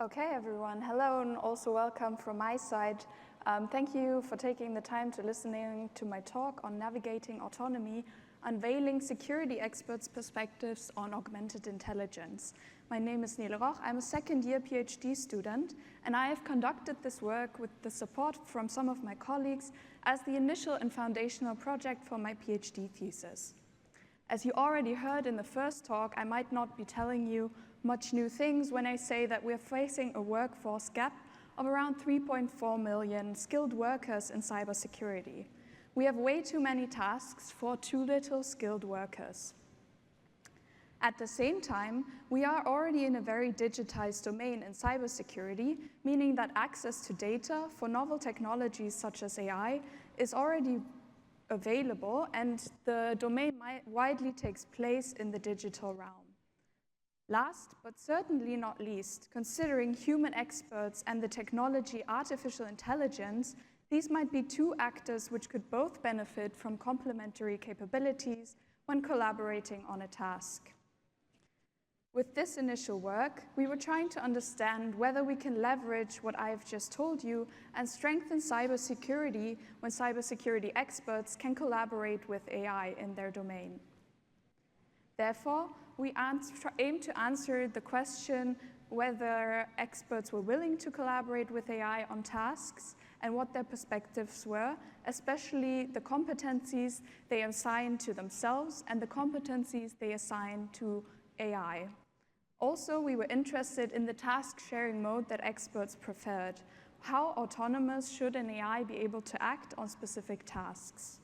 Okay, everyone. Hello, and also welcome from my side. Thank you for taking the time to listening to my talk on navigating autonomy, unveiling security experts' perspectives on augmented intelligence. My name is Neele Roch. I'm a second-year PhD student, and I have conducted this work with the support from some of my colleagues as the initial and foundational project for my PhD thesis. As you already heard in the first talk, I might not be telling you much new things when I say that we're facing a workforce gap of around 3.4 million skilled workers in cybersecurity. We have way too many tasks for too little skilled workers. At the same time, we are already in a very digitized domain in cybersecurity, meaning that access to data for novel technologies such as AI is already available, and the domain widely takes place in the digital realm. Last, but certainly not least, considering human experts and the technology artificial intelligence, these might be two actors which could both benefit from complementary capabilities when collaborating on a task. With this initial work, we were trying to understand whether we can leverage what I have just told you and strengthen cybersecurity when cybersecurity experts can collaborate with AI in their domain. Therefore, we aim to answer the question whether experts were willing to collaborate with AI on tasks and what their perspectives were, especially the competencies they assign to themselves and the competencies they assign to AI. Also, we were interested in the task-sharing mode that experts preferred. How autonomous should an AI be able to act on specific tasks?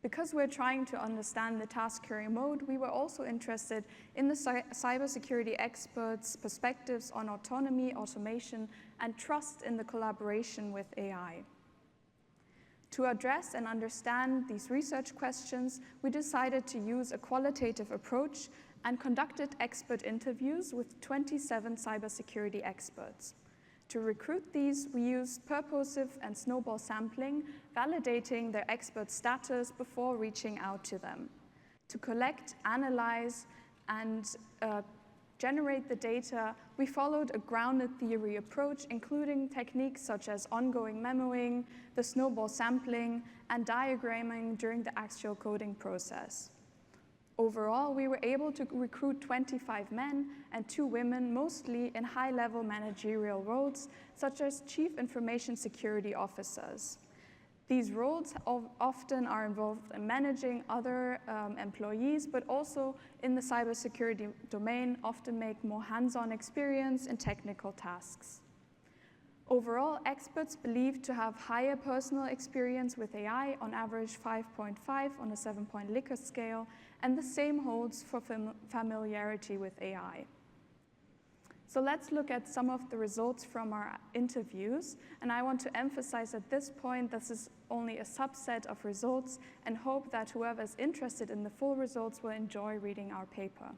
Because we're trying to understand the task-sharing mode, we were also interested in the cybersecurity experts' perspectives on autonomy, automation, and trust in the collaboration with AI. To address and understand these research questions, we decided to use a qualitative approach and conducted expert interviews with 27 cybersecurity experts. To recruit these, we used purposive and snowball sampling, validating their expert status before reaching out to them. To collect, analyze, and generate the data, we followed a grounded theory approach, including techniques such as ongoing memoing, the snowball sampling, and diagramming during the actual coding process. Overall, we were able to recruit 25 men and 2 women, mostly in high-level managerial roles, such as chief information security officers. These roles often are involved in managing other employees, but also in the cybersecurity domain, often make more hands-on experience in technical tasks. Overall, experts believed to have higher personal experience with AI, on average 5.5 on a 7-point Likert scale, and the same holds for familiarity with AI. So let's look at some of the results from our interviews, and I want to emphasize at this point this is only a subset of results and hope that whoever is interested in the full results will enjoy reading our paper.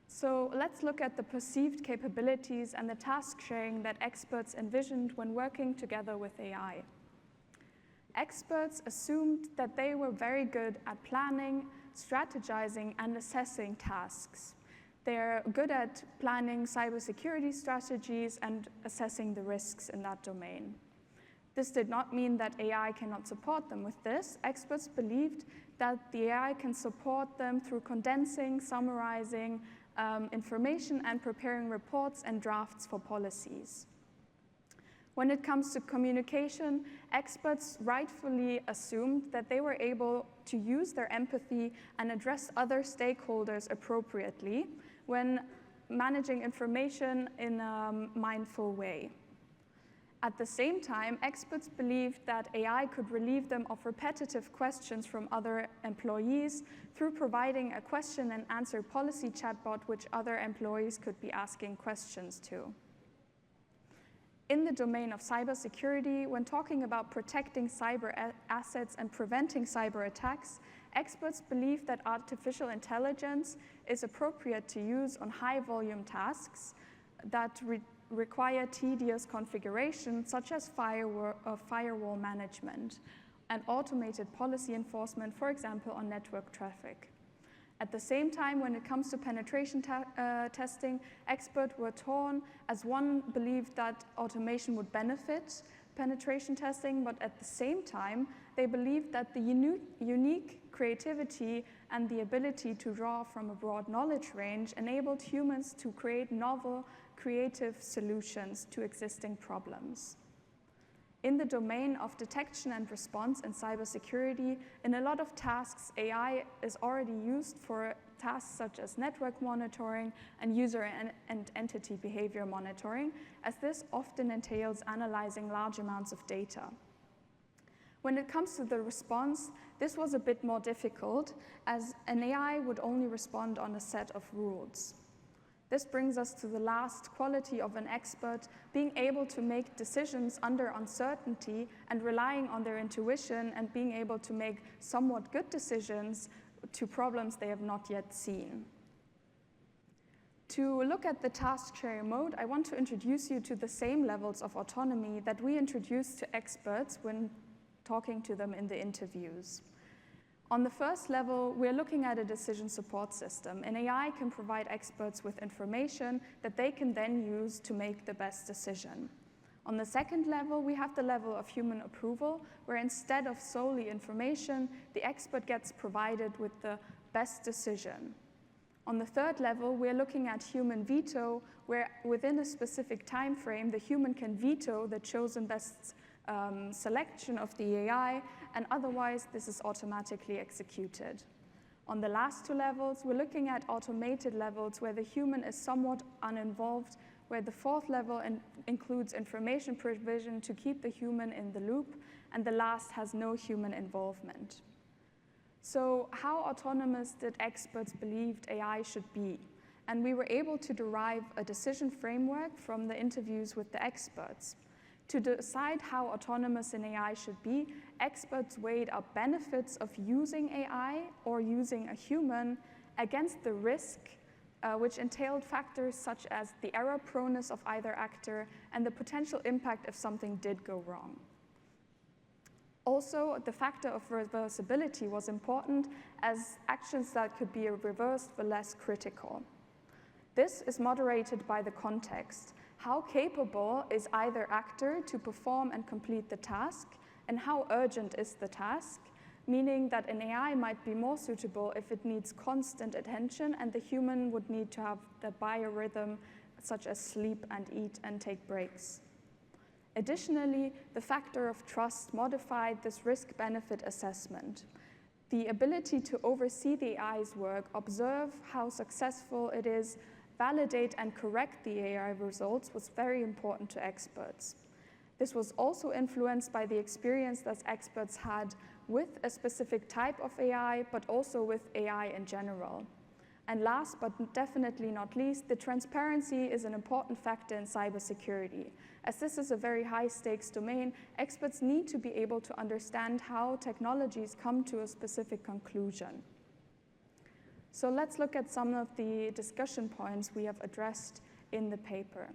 So let's look at the perceived capabilities and the task sharing that experts envisioned when working together with AI. Experts assumed that they were very good at planning, strategizing, and assessing tasks. They're good at planning cybersecurity strategies and assessing the risks in that domain. This did not mean that AI cannot support them with this. Experts believed that the AI can support them through condensing, summarizing, information and preparing reports and drafts for policies. When it comes to communication, experts rightfully assumed that they were able to use their empathy and address other stakeholders appropriately when managing information in a mindful way. At the same time, experts believed that AI could relieve them of repetitive questions from other employees through providing a question and answer policy chatbot which other employees could be asking questions to. In the domain of cybersecurity, when talking about protecting cyber assets and preventing cyber attacks, experts believe that artificial intelligence is appropriate to use on high-volume tasks that require tedious configuration, such as firewall management and automated policy enforcement, for example, on network traffic. At the same time, when it comes to penetration testing, experts were torn, as one believed that automation would benefit penetration testing, but at the same time, they believed that the unique creativity and the ability to draw from a broad knowledge range enabled humans to create novel, creative solutions to existing problems. In the domain of detection and response in cybersecurity, in a lot of tasks, AI is already used for tasks such as network monitoring and user and entity behavior monitoring, as this often entails analyzing large amounts of data. When it comes to the response, this was a bit more difficult, as an AI would only respond on a set of rules. This brings us to the last quality of an expert, being able to make decisions under uncertainty and relying on their intuition and being able to make somewhat good decisions to problems they have not yet seen. To look at the task sharing mode, I want to introduce you to the same levels of autonomy that we introduce to experts when talking to them in the interviews. On the first level, we're looking at a decision support system. An AI can provide experts with information that they can then use to make the best decision. On the second level, we have the level of human approval, where instead of solely information, the expert gets provided with the best decision. On the third level, we're looking at human veto, where within a specific time frame, the human can veto the chosen best selection of the AI, and otherwise this is automatically executed. On the last two levels, we're looking at automated levels where the human is somewhat uninvolved, where the fourth level includes information provision to keep the human in the loop, and the last has no human involvement. So how autonomous did experts believe AI should be? And we were able to derive a decision framework from the interviews with the experts. To decide how autonomous an AI should be, experts weighed up benefits of using AI or using a human against the risk, which entailed factors such as the error proneness of either actor and the potential impact if something did go wrong. Also, the factor of reversibility was important, as actions that could be reversed were less critical. This is moderated by the context. How capable is either actor to perform and complete the task, and how urgent is the task, meaning that an AI might be more suitable if it needs constant attention and the human would need to have the biorhythm such as sleep and eat and take breaks. Additionally, the factor of trust modified this risk-benefit assessment. The ability to oversee the AI's work, observe how successful it is, validate and correct the AI results was very important to experts. This was also influenced by the experience that experts had with a specific type of AI, but also with AI in general. And last but definitely not least, the transparency is an important factor in cybersecurity. As this is a very high-stakes domain, experts need to be able to understand how technologies come to a specific conclusion. So let's look at some of the discussion points we have addressed in the paper.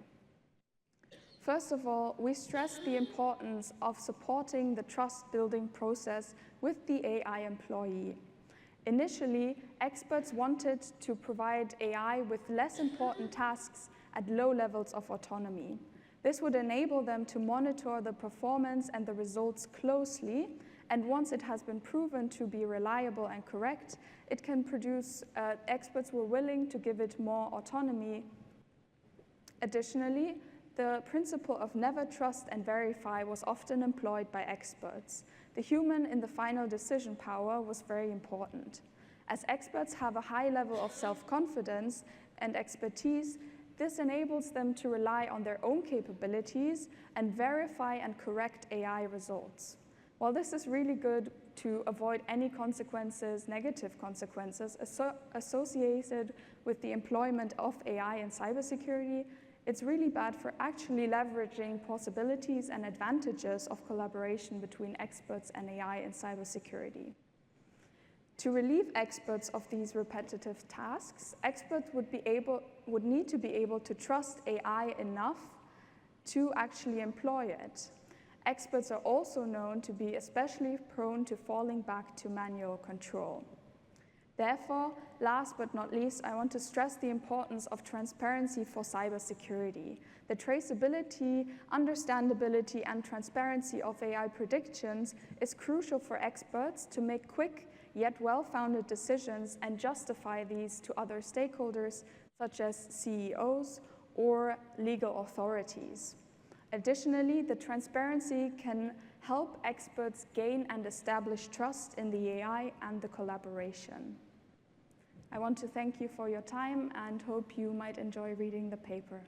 First of all, we stress the importance of supporting the trust-building process with the AI employee. Initially, experts wanted to provide AI with less important tasks at low levels of autonomy. This would enable them to monitor the performance and the results closely, and once it has been proven to be reliable and correct, it can produce, experts were willing to give it more autonomy. Additionally, the principle of never trust and verify was often employed by experts. The human in the final decision power was very important. As experts have a high level of self-confidence and expertise, this enables them to rely on their own capabilities and verify and correct AI results. While this is really good to avoid any consequences, negative consequences associated with the employment of AI in cybersecurity, it's really bad for actually leveraging possibilities and advantages of collaboration between experts and AI in cybersecurity. To relieve experts of these repetitive tasks, experts would need to be able to trust AI enough to actually employ it. Experts are also known to be especially prone to falling back to manual control. Therefore, last but not least, I want to stress the importance of transparency for cybersecurity. The traceability, understandability, and transparency of AI predictions is crucial for experts to make quick yet well-founded decisions and justify these to other stakeholders, such as CEOs or legal authorities. Additionally, the transparency can help experts gain and establish trust in the AI and the collaboration. I want to thank you for your time and hope you might enjoy reading the paper.